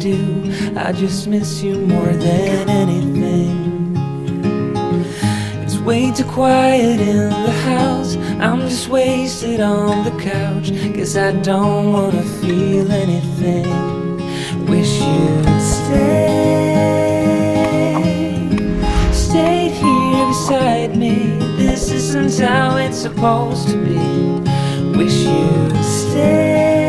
do. I just miss you more than anything. It's way too quiet in the house. I'm just wasted on the couch. Guess I don't wanna feel anything. Wish you'd stayed here beside me. This isn't how it's supposed to be. Wish you'd stayed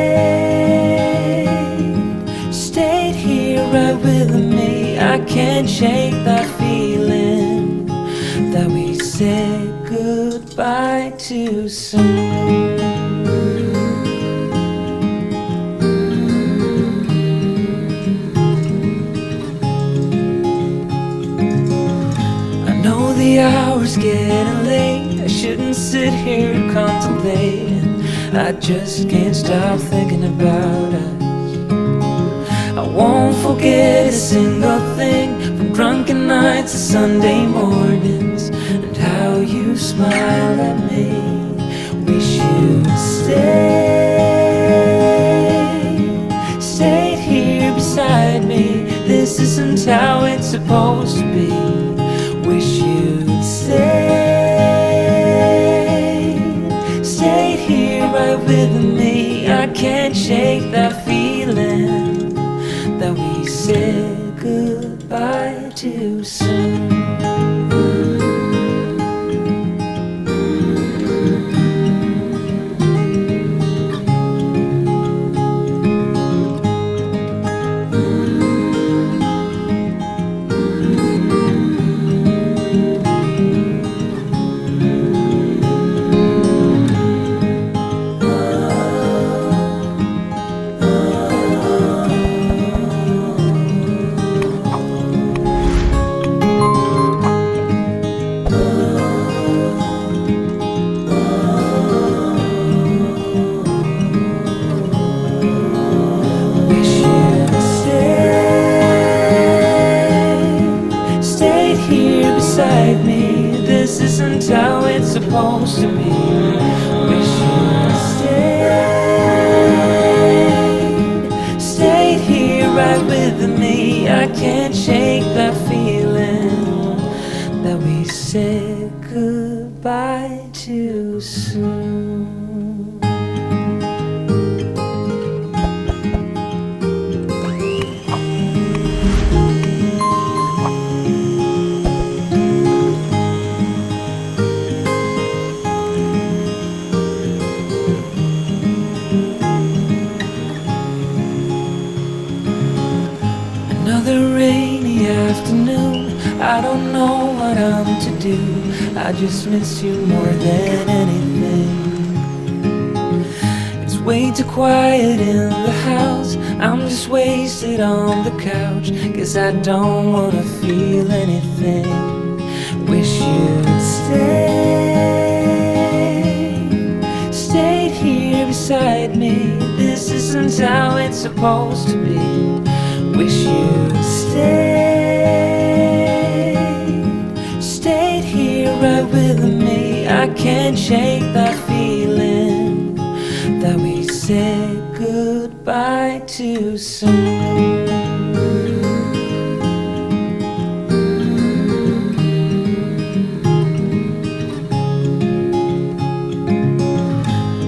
here right with me. I can't shake that feeling that we said goodbye too soon. The hour's getting late. I shouldn't sit here contemplating. I just can't stop thinking about us. I won't forget a single thing, from drunken nights to Sunday mornings, and how you smile at me. Wish you'd stayed here beside me. This isn't how it's supposed to be. Wish you'd stayed here right with me. I can't shake that feeling that we said goodbye too soon. This isn't how it's supposed to be. Wish you'd stayed here right with me. I can't shake that feeling that we said goodbye too soon. I don't know what I'm to do. I just miss you more than anything. It's way too quiet in the house. I'm just wasted on the couch. Guess I don't wanna feel anything. Wish you'd stayed here beside me. This isn't how it's supposed to be. Wish you'd stayed here right with me. I can't shake that feeling that we said goodbye too soon.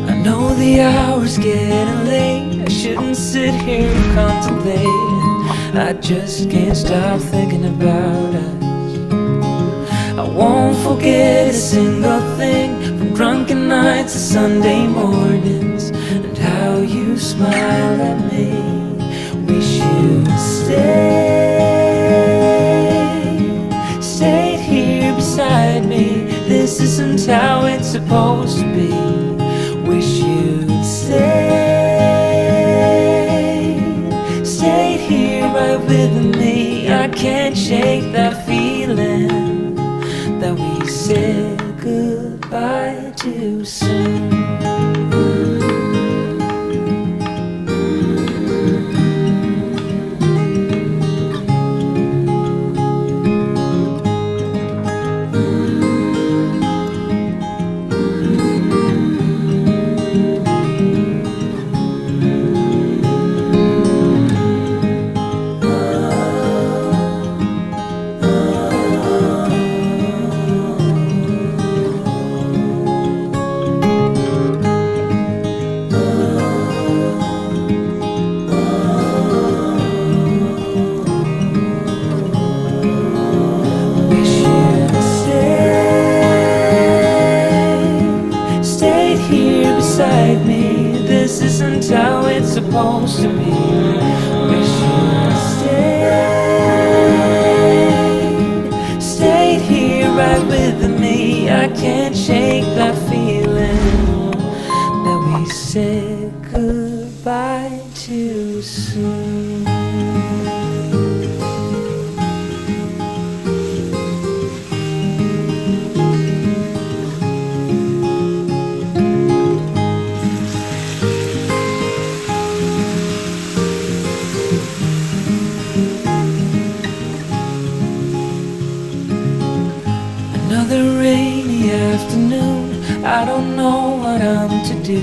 I know the hour's getting late. I shouldn't sit here contemplating. I just can't stop thinking about us. I won't forget a single thing, from drunken nights to Sunday mornings, and how you smile at me. Wish you'd stayed here beside me. This isn't how it's supposed to be. Wish you'd stayed here right with me. I can't shake that feeling that we said goodbye too soon. beside me. This isn't how it's supposed to be. Wish you'd stayed here right with me. I can't shake that feeling that we said goodbye too soon. Another rainy afternoon, I don't know what I'm to do.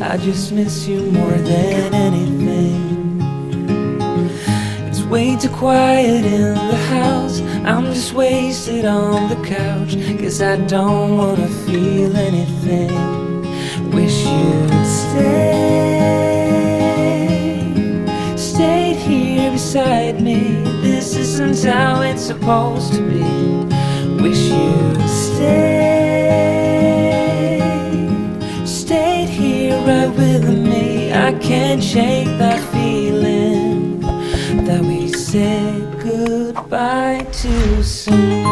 I just miss you more than anything. It's way too quiet in the house. I'm just wasted on the couch, 'cause I don't wanna feel anything. Wish you'd stayed here beside me. This isn't how it's supposed to be. Wish you'd stayed here right with me. I can't shake that feeling that we said goodbye too soon.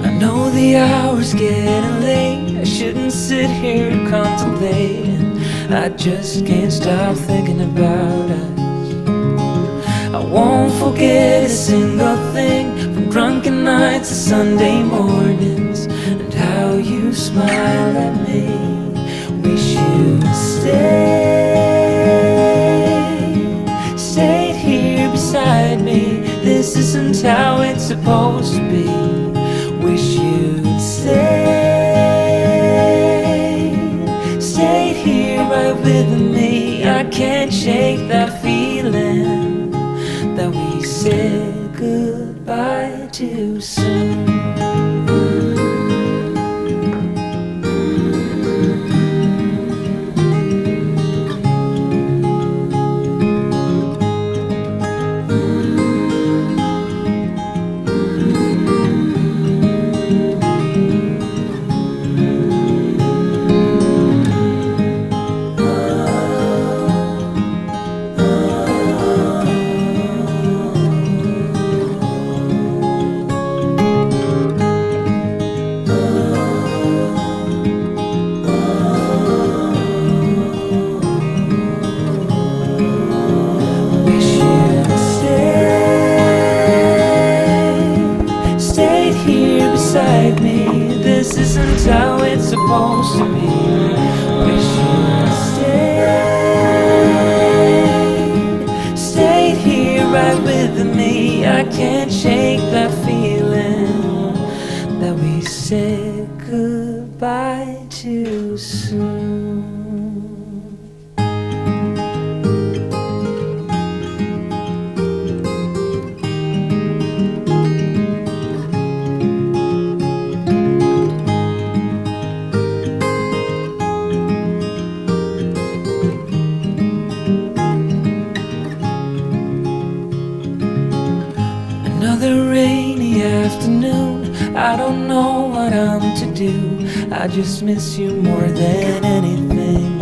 I know the hour's getting late. I shouldn't sit here contemplating. I just can't stop thinking about us. I won't forget a single thing, from drunken nights to Sunday mornings, and how you smile at me. Wish you'd stayed here beside me. This isn't how it's supposed to be. Wish you'd stayed here right with me. I can't shake that feeling that we said goodbye too soon. This isn't how it's supposed to be. Wish you'd stayed here right with me. I can't shake that feeling that we said goodbye too soon. Another rainy afternoon, I don't know what I'm to do. I just miss you more than anything.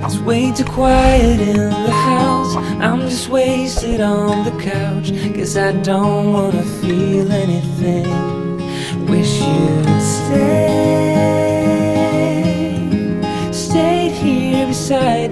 It's way too quiet in the house. I'm just wasted on the couch, 'cause I don't wanna feel anything. Wish you'd stayed here beside me.